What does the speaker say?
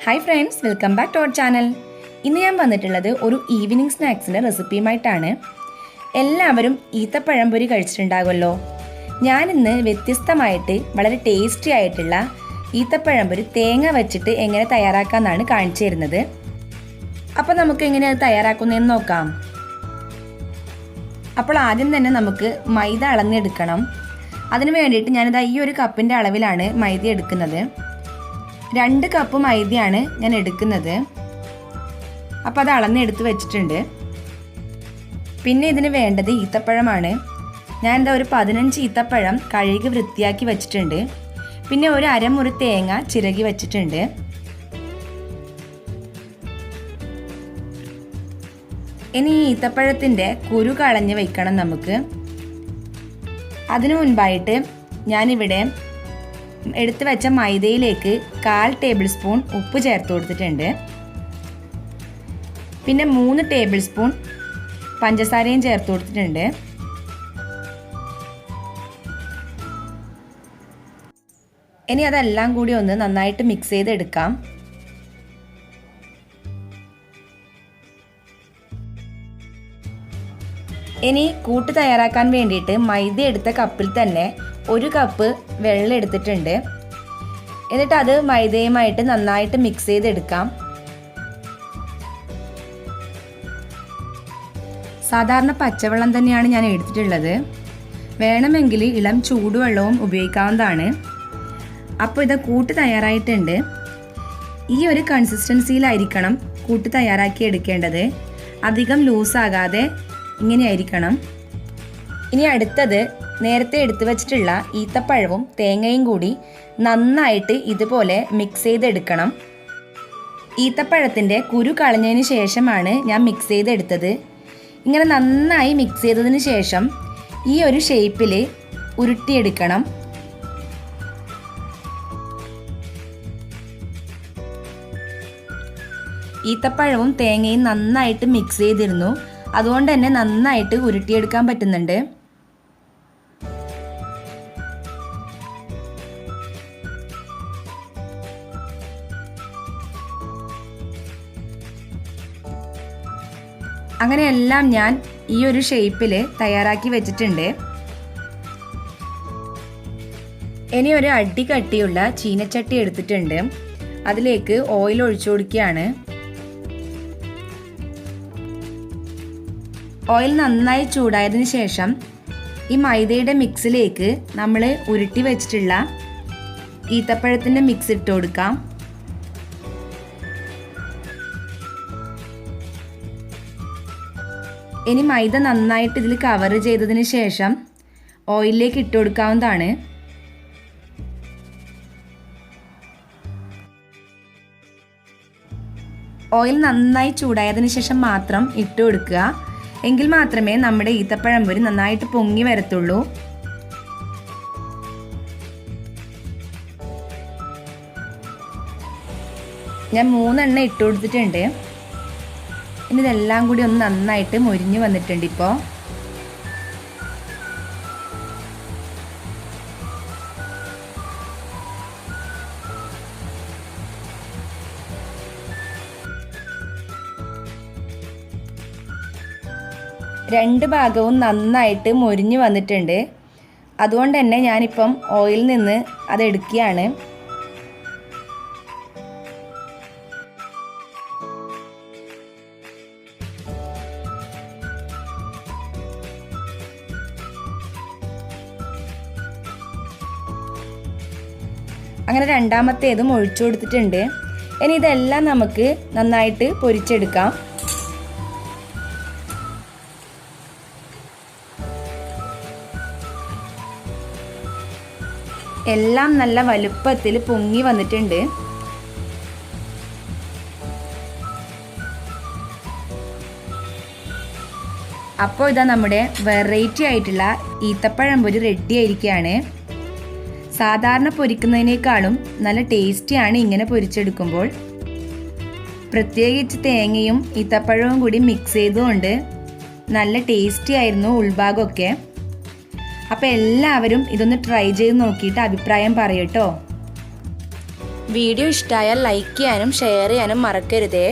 Hi friends, welcome back to our channel. ഇന്ന് ഞാൻ വന്നിട്ടുള്ളത് ഒരു ഈവനിങ് സ്നാക്സിൻ്റെ റെസിപ്പിയുമായിട്ടാണ്. എല്ലാവരും ഈത്തപ്പഴംപൊരി കഴിച്ചിട്ടുണ്ടാകുമല്ലോ. ഞാനിന്ന് വ്യത്യസ്തമായിട്ട് വളരെ ടേസ്റ്റി ആയിട്ടുള്ള ഈത്തപ്പഴംപൊരി തേങ്ങ വെച്ചിട്ട് എങ്ങനെ തയ്യാറാക്കാമെന്നാണ് കാണിച്ചു തരുന്നത്. അപ്പോൾ നമുക്ക് എങ്ങനെ അത് തയ്യാറാക്കുന്നതെന്ന് നോക്കാം. അപ്പോൾ ആദ്യം തന്നെ നമുക്ക് മൈദ അളന്നെടുക്കണം. അതിന് വേണ്ടിയിട്ട് ഞാനിതാ ഈ ഒരു കപ്പിൻ്റെ അളവിലാണ് മൈദ എടുക്കുന്നത്. 2 കപ്പ് മൈദയാണ് ഞാൻ എടുക്കുന്നത്. അപ്പോൾ അത് അളന്നെടുത്ത് വെച്ചിട്ടുണ്ട്. പിന്നെ ഇതിന് വേണ്ടത് ഈത്തപ്പഴമാണ്. ഞാൻ എന്താ ഒരു 15 ഈത്തപ്പഴം കഴുകി വൃത്തിയാക്കി വെച്ചിട്ടുണ്ട്. പിന്നെ ഒരു അരമുറി തേങ്ങ ചിരകി വെച്ചിട്ടുണ്ട്. ഇനി ഈ ഈത്തപ്പഴത്തിൻ്റെ കുരു കളഞ്ഞ് വയ്ക്കണം നമുക്ക്. അതിനു മുൻപായിട്ട് ഞാനിവിടെ എടുത്തു വെച്ച മൈദയിലേക്ക് 1/4 ടേബിൾ സ്പൂൺ ഉപ്പ് ചേർത്ത് കൊടുത്തിട്ടുണ്ട്. പിന്നെ 3 ടേബിൾ സ്പൂൺ പഞ്ചസാരയും ചേർത്ത് കൊടുത്തിട്ടുണ്ട്. ഇനി അതെല്ലാം കൂടി ഒന്ന് നന്നായിട്ട് മിക്സ് ചെയ്തെടുക്കാം. ഇനി കൂട്ട് തയ്യാറാക്കാൻ വേണ്ടിയിട്ട് മൈദ എടുത്ത കപ്പിൽ തന്നെ 1 കപ്പ് വെള്ളം എടുത്തിട്ടുണ്ട്. എന്നിട്ട് അത് മൈദയുമായിട്ട് നന്നായിട്ട് മിക്സ് ചെയ്തെടുക്കാം. സാധാരണ പച്ചവെള്ളം തന്നെയാണ് ഞാൻ എടുത്തിട്ടുള്ളത്. വേണമെങ്കിൽ ഇളം ചൂടുവെള്ളവും ഉപയോഗിക്കാവുന്നതാണ്. അപ്പോൾ ഇത് കൂട്ട് തയ്യാറായിട്ടുണ്ട്. ഈ ഒരു കൺസിസ്റ്റൻസിയിലായിരിക്കണം കൂട്ട് തയ്യാറാക്കി എടുക്കേണ്ടത്. അധികം ലൂസാകാതെ ഇങ്ങനെയായിരിക്കണം. ഇനി അടുത്തത് നേരത്തെ എടുത്തു വച്ചിട്ടുള്ള ഈത്തപ്പഴവും തേങ്ങയും കൂടി നന്നായിട്ട് ഇതുപോലെ മിക്സ് ചെയ്തെടുക്കണം. ഈത്തപ്പഴത്തിൻ്റെ കുരു കളഞ്ഞതിന് ശേഷമാണ് ഞാൻ മിക്സ് ചെയ്തെടുത്തത്. ഇങ്ങനെ നന്നായി മിക്സ് ചെയ്തതിന് ശേഷം ഈ ഒരു ഷേപ്പിൽ ഉരുട്ടിയെടുക്കണം. ഈത്തപ്പഴവും തേങ്ങയും നന്നായിട്ട് മിക്സ് ചെയ്തിരുന്നു. അതുകൊണ്ട് തന്നെ നന്നായിട്ട് ഉരുട്ടിയെടുക്കാൻ പറ്റുന്നുണ്ട്. അങ്ങനെ എല്ലാം ഞാൻ ഈ ഒരു ഷേപ്പിൽ തയ്യാറാക്കി വെച്ചിട്ടുണ്ട്. ഇനി ഒരു അടി കട്ടിയുള്ള ചീനച്ചട്ടി എടുത്തിട്ടുണ്ട്. അതിലേക്ക് ഓയിൽ ഒഴിച്ചു കൊടുക്കുകയാണ്. ഓയിൽ നന്നായി ചൂടായതിനു ശേഷം ഈ മൈദയുടെ മിക്സിലേക്ക് നമ്മൾ ഉരുട്ടി വെച്ചിട്ടുള്ള ഈത്തപ്പഴത്തിൻ്റെ മിക്സ് ഇട്ട് കൊടുക്കാം. ഇനി മൈദ നന്നായിട്ട് ഇതിൽ കവർ ചെയ്തതിന് ശേഷം ഓയിലിലേക്ക് ഇട്ട് കൊടുക്കാവുന്നതാണ്. ഓയിൽ നന്നായി ചൂടായതിനു ശേഷം മാത്രം ഇട്ട് കൊടുക്കുക. എങ്കിൽ മാത്രമേ നമ്മുടെ ഈത്തപ്പഴംപൊരി നന്നായിട്ട് പൊങ്ങി വരത്തുള്ളൂ. ഞാൻ 3 എണ്ണ ഇട്ട് കൊടുത്തിട്ടുണ്ട്. ഇനി ഇതെല്ലാം കൂടി ഒന്ന് നന്നായിട്ട് മൊരിഞ്ഞ് വന്നിട്ടുണ്ട്. ഇപ്പോൾ രണ്ട് ഭാഗവും നന്നായിട്ട് മൊരിഞ്ഞ് വന്നിട്ടുണ്ട്. അതുകൊണ്ട് തന്നെ ഞാനിപ്പം ഓയിലിൽ നിന്ന് അതെടുക്കുകയാണ്. അങ്ങനെ രണ്ടാമത്തേതും ഒഴിച്ചു കൊടുത്തിട്ടുണ്ട്. ഇനി ഇതെല്ലാം നമുക്ക് നന്നായിട്ട് പൊരിച്ചെടുക്കാം. എല്ലാം നല്ല വലുപ്പത്തിൽ പൊങ്ങി വന്നിട്ടുണ്ട്. അപ്പോൾ ഇതാ നമ്മുടെ വെറൈറ്റി ആയിട്ടുള്ള ഈത്തപ്പഴംപൊരി റെഡി ആയിരിക്കുകയാണ്. സാധാരണ പൊരിക്കുന്നതിനേക്കാളും നല്ല ടേസ്റ്റിയാണ് ഇങ്ങനെ പൊരിച്ചെടുക്കുമ്പോൾ. പ്രത്യേകിച്ച് തേങ്ങയും ഈത്തപ്പഴവും കൂടി മിക്സ് ചെയ്തുകൊണ്ട് നല്ല ടേസ്റ്റി ആയിരുന്നു ഉൾഭാഗമൊക്കെ. അപ്പോൾ എല്ലാവരും ഇതൊന്ന് ട്രൈ ചെയ്ത് നോക്കിയിട്ട് അഭിപ്രായം പറയട്ടോ. വീഡിയോ ഇഷ്ടമായാൽ ലൈക്ക് ചെയ്യാനും ഷെയർ ചെയ്യാനും മറക്കരുതേ.